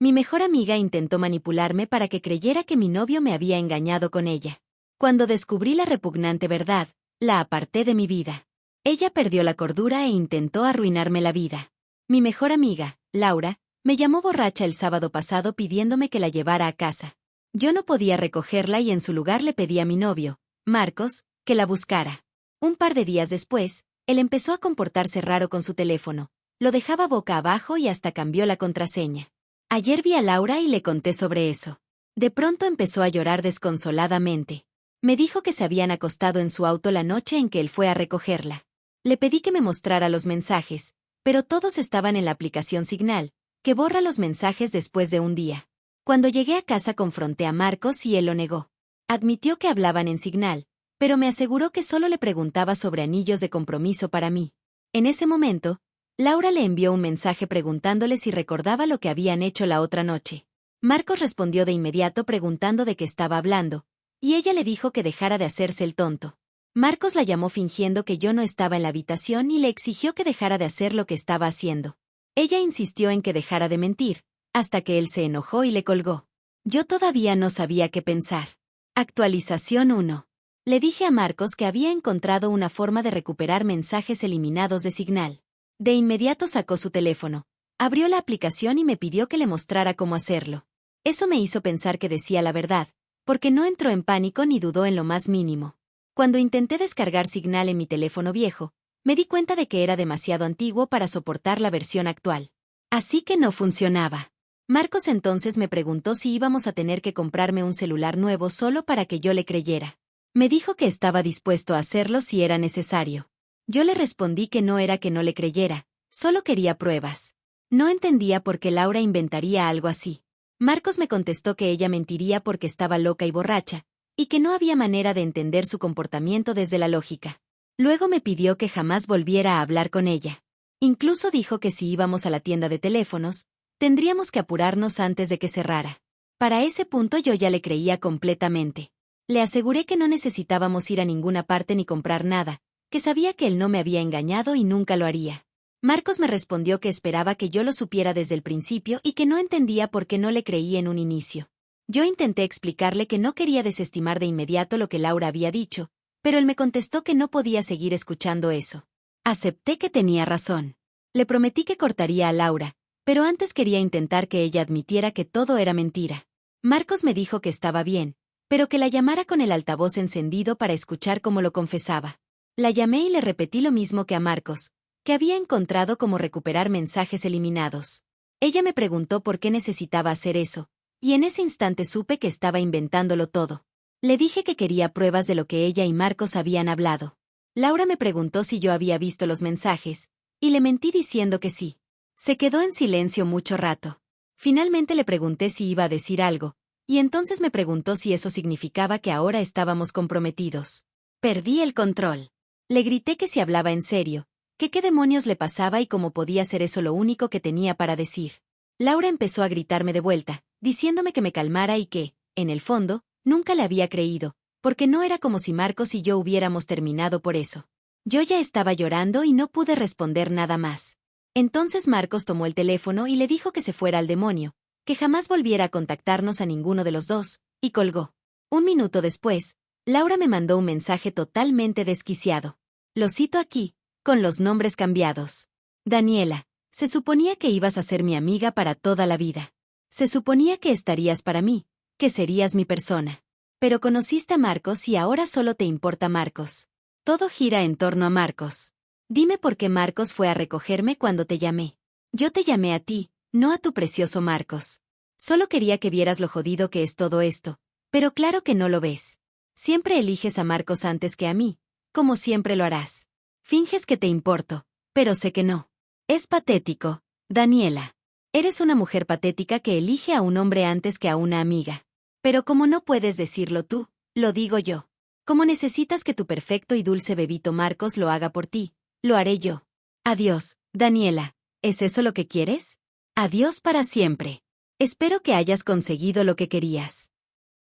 Mi mejor amiga intentó manipularme para que creyera que mi novio me había engañado con ella. Cuando descubrí la repugnante verdad, la aparté de mi vida. Ella perdió la cordura e intentó arruinarme la vida. Mi mejor amiga, Laura, me llamó borracha el sábado pasado pidiéndome que la llevara a casa. Yo no podía recogerla y en su lugar le pedí a mi novio, Marcos, que la buscara. Un par de días después, él empezó a comportarse raro con su teléfono. Lo dejaba boca abajo y hasta cambió la contraseña. Ayer vi a Laura y le conté sobre eso. De pronto empezó a llorar desconsoladamente. Me dijo que se habían acostado en su auto la noche en que él fue a recogerla. Le pedí que me mostrara los mensajes, pero todos estaban en la aplicación Signal, que borra los mensajes después de un día. Cuando llegué a casa confronté a Marcos y él lo negó. Admitió que hablaban en Signal, pero me aseguró que solo le preguntaba sobre anillos de compromiso para mí. En ese momento, Laura le envió un mensaje preguntándole si recordaba lo que habían hecho la otra noche. Marcos respondió de inmediato preguntando de qué estaba hablando, y ella le dijo que dejara de hacerse el tonto. Marcos la llamó fingiendo que yo no estaba en la habitación y le exigió que dejara de hacer lo que estaba haciendo. Ella insistió en que dejara de mentir, hasta que él se enojó y le colgó. Yo todavía no sabía qué pensar. Actualización 1. Le dije a Marcos que había encontrado una forma de recuperar mensajes eliminados de Signal. De inmediato sacó su teléfono, abrió la aplicación y me pidió que le mostrara cómo hacerlo. Eso me hizo pensar que decía la verdad, porque no entró en pánico ni dudó en lo más mínimo. Cuando intenté descargar Signal en mi teléfono viejo, me di cuenta de que era demasiado antiguo para soportar la versión actual. Así que no funcionaba. Marcos entonces me preguntó si íbamos a tener que comprarme un celular nuevo solo para que yo le creyera. Me dijo que estaba dispuesto a hacerlo si era necesario. Yo le respondí que no era que no le creyera, solo quería pruebas. No entendía por qué Laura inventaría algo así. Marcos me contestó que ella mentiría porque estaba loca y borracha, y que no había manera de entender su comportamiento desde la lógica. Luego me pidió que jamás volviera a hablar con ella. Incluso dijo que si íbamos a la tienda de teléfonos, tendríamos que apurarnos antes de que cerrara. Para ese punto yo ya le creía completamente. Le aseguré que no necesitábamos ir a ninguna parte ni comprar nada, que sabía que él no me había engañado y nunca lo haría. Marcos me respondió que esperaba que yo lo supiera desde el principio y que no entendía por qué no le creí en un inicio. Yo intenté explicarle que no quería desestimar de inmediato lo que Laura había dicho, pero él me contestó que no podía seguir escuchando eso. Acepté que tenía razón. Le prometí que cortaría a Laura, pero antes quería intentar que ella admitiera que todo era mentira. Marcos me dijo que estaba bien, pero que la llamara con el altavoz encendido para escuchar cómo lo confesaba. La llamé y le repetí lo mismo que a Marcos, que había encontrado cómo recuperar mensajes eliminados. Ella me preguntó por qué necesitaba hacer eso, y en ese instante supe que estaba inventándolo todo. Le dije que quería pruebas de lo que ella y Marcos habían hablado. Laura me preguntó si yo había visto los mensajes, y le mentí diciendo que sí. Se quedó en silencio mucho rato. Finalmente le pregunté si iba a decir algo, y entonces me preguntó si eso significaba que ahora estábamos comprometidos. Perdí el control. Le grité que si hablaba en serio, que qué demonios le pasaba y cómo podía ser eso lo único que tenía para decir. Laura empezó a gritarme de vuelta, diciéndome que me calmara y que, en el fondo, nunca le había creído, porque no era como si Marcos y yo hubiéramos terminado por eso. Yo ya estaba llorando y no pude responder nada más. Entonces Marcos tomó el teléfono y le dijo que se fuera al demonio, que jamás volviera a contactarnos a ninguno de los dos, y colgó. Un minuto después, Laura me mandó un mensaje totalmente desquiciado. Lo cito aquí, con los nombres cambiados. Daniela, se suponía que ibas a ser mi amiga para toda la vida. Se suponía que estarías para mí, que serías mi persona. Pero conociste a Marcos y ahora solo te importa Marcos. Todo gira en torno a Marcos. Dime por qué Marcos fue a recogerme cuando te llamé. Yo te llamé a ti, no a tu precioso Marcos. Solo quería que vieras lo jodido que es todo esto, pero claro que no lo ves. Siempre eliges a Marcos antes que a mí, como siempre lo harás. Finges que te importo, pero sé que no. Es patético, Daniela. Eres una mujer patética que elige a un hombre antes que a una amiga. Pero como no puedes decirlo tú, lo digo yo. Como necesitas que tu perfecto y dulce bebito Marcos lo haga por ti, lo haré yo. Adiós, Daniela. ¿Es eso lo que quieres? Adiós para siempre. Espero que hayas conseguido lo que querías.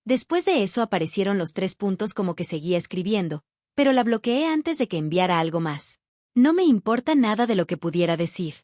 Después de eso aparecieron los 3 puntos como que seguía escribiendo, pero la bloqueé antes de que enviara algo más. No me importa nada de lo que pudiera decir.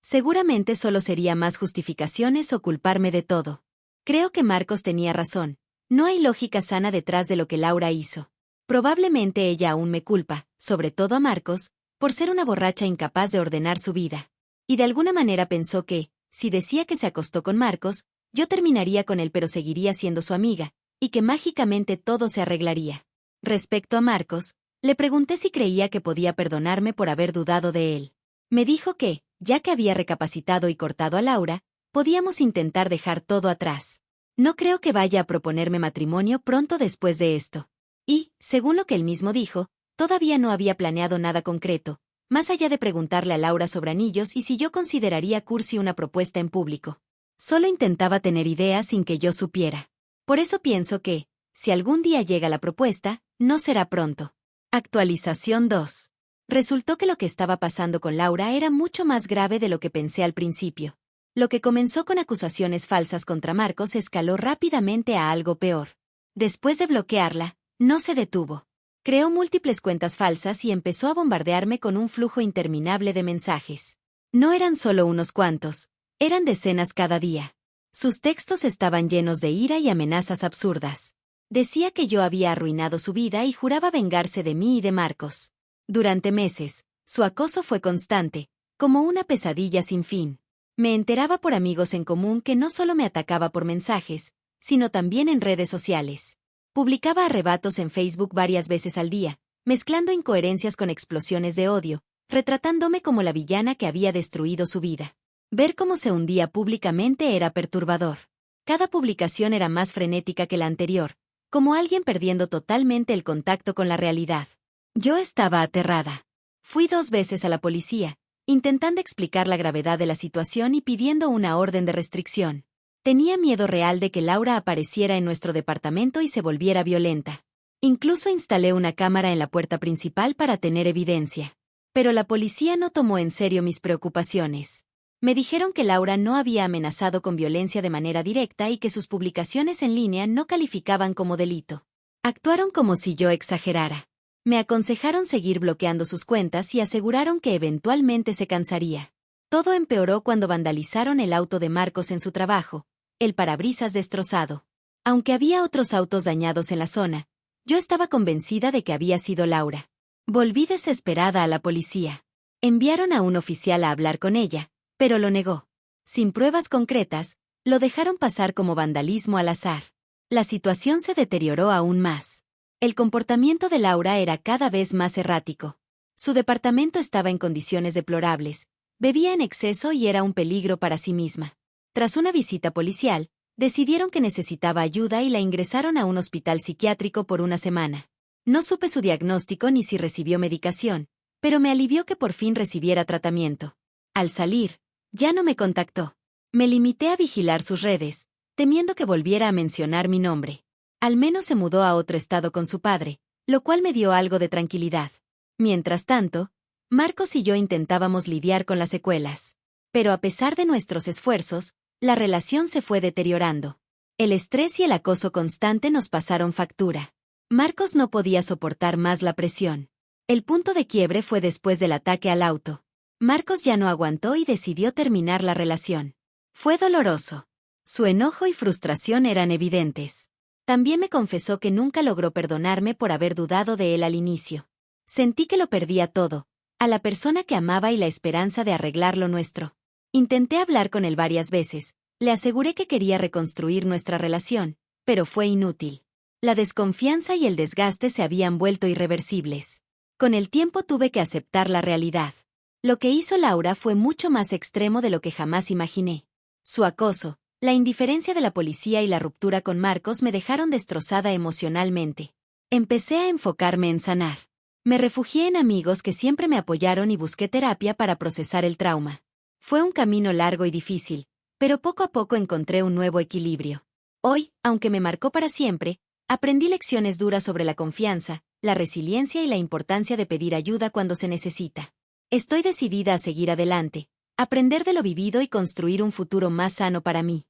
Seguramente solo sería más justificaciones o culparme de todo. Creo que Marcos tenía razón. No hay lógica sana detrás de lo que Laura hizo. Probablemente ella aún me culpa, sobre todo a Marcos, por ser una borracha incapaz de ordenar su vida. Y de alguna manera pensó que, si decía que se acostó con Marcos, yo terminaría con él pero seguiría siendo su amiga, y que mágicamente todo se arreglaría. Respecto a Marcos, le pregunté si creía que podía perdonarme por haber dudado de él. Me dijo que, ya que había recapacitado y cortado a Laura, podíamos intentar dejar todo atrás. No creo que vaya a proponerme matrimonio pronto después de esto. Y, según lo que él mismo dijo, todavía no había planeado nada concreto, más allá de preguntarle a Laura sobre anillos y si yo consideraría cursi una propuesta en público. Solo intentaba tener ideas sin que yo supiera. Por eso pienso que, si algún día llega la propuesta, no será pronto. Actualización 2. Resultó que lo que estaba pasando con Laura era mucho más grave de lo que pensé al principio. Lo que comenzó con acusaciones falsas contra Marcos escaló rápidamente a algo peor. Después de bloquearla, no se detuvo. Creó múltiples cuentas falsas y empezó a bombardearme con un flujo interminable de mensajes. No eran solo unos cuantos, eran decenas cada día. Sus textos estaban llenos de ira y amenazas absurdas. Decía que yo había arruinado su vida y juraba vengarse de mí y de Marcos. Durante meses, su acoso fue constante, como una pesadilla sin fin. Me enteraba por amigos en común que no solo me atacaba por mensajes, sino también en redes sociales. Publicaba arrebatos en Facebook varias veces al día, mezclando incoherencias con explosiones de odio, retratándome como la villana que había destruido su vida. Ver cómo se hundía públicamente era perturbador. Cada publicación era más frenética que la anterior, como alguien perdiendo totalmente el contacto con la realidad. Yo estaba aterrada. Fui 2 veces a la policía, intentando explicar la gravedad de la situación y pidiendo una orden de restricción. Tenía miedo real de que Laura apareciera en nuestro departamento y se volviera violenta. Incluso instalé una cámara en la puerta principal para tener evidencia. Pero la policía no tomó en serio mis preocupaciones. Me dijeron que Laura no había amenazado con violencia de manera directa y que sus publicaciones en línea no calificaban como delito. Actuaron como si yo exagerara. Me aconsejaron seguir bloqueando sus cuentas y aseguraron que eventualmente se cansaría. Todo empeoró cuando vandalizaron el auto de Marcos en su trabajo, el parabrisas destrozado. Aunque había otros autos dañados en la zona, yo estaba convencida de que había sido Laura. Volví desesperada a la policía. Enviaron a un oficial a hablar con ella, pero lo negó. Sin pruebas concretas, lo dejaron pasar como vandalismo al azar. La situación se deterioró aún más. El comportamiento de Laura era cada vez más errático. Su departamento estaba en condiciones deplorables, bebía en exceso y era un peligro para sí misma. Tras una visita policial, decidieron que necesitaba ayuda y la ingresaron a un hospital psiquiátrico por una semana. No supe su diagnóstico ni si recibió medicación, pero me alivió que por fin recibiera tratamiento. Al salir, ya no me contactó. Me limité a vigilar sus redes, temiendo que volviera a mencionar mi nombre. Al menos se mudó a otro estado con su padre, lo cual me dio algo de tranquilidad. Mientras tanto, Marcos y yo intentábamos lidiar con las secuelas. Pero a pesar de nuestros esfuerzos, la relación se fue deteriorando. El estrés y el acoso constante nos pasaron factura. Marcos no podía soportar más la presión. El punto de quiebre fue después del ataque al auto. Marcos ya no aguantó y decidió terminar la relación. Fue doloroso. Su enojo y frustración eran evidentes. También me confesó que nunca logró perdonarme por haber dudado de él al inicio. Sentí que lo perdía todo, a la persona que amaba y la esperanza de arreglar lo nuestro. Intenté hablar con él varias veces, le aseguré que quería reconstruir nuestra relación, pero fue inútil. La desconfianza y el desgaste se habían vuelto irreversibles. Con el tiempo tuve que aceptar la realidad. Lo que hizo Laura fue mucho más extremo de lo que jamás imaginé. Su acoso, la indiferencia de la policía y la ruptura con Marcos me dejaron destrozada emocionalmente. Empecé a enfocarme en sanar. Me refugié en amigos que siempre me apoyaron y busqué terapia para procesar el trauma. Fue un camino largo y difícil, pero poco a poco encontré un nuevo equilibrio. Hoy, aunque me marcó para siempre, aprendí lecciones duras sobre la confianza, la resiliencia y la importancia de pedir ayuda cuando se necesita. Estoy decidida a seguir adelante, aprender de lo vivido y construir un futuro más sano para mí.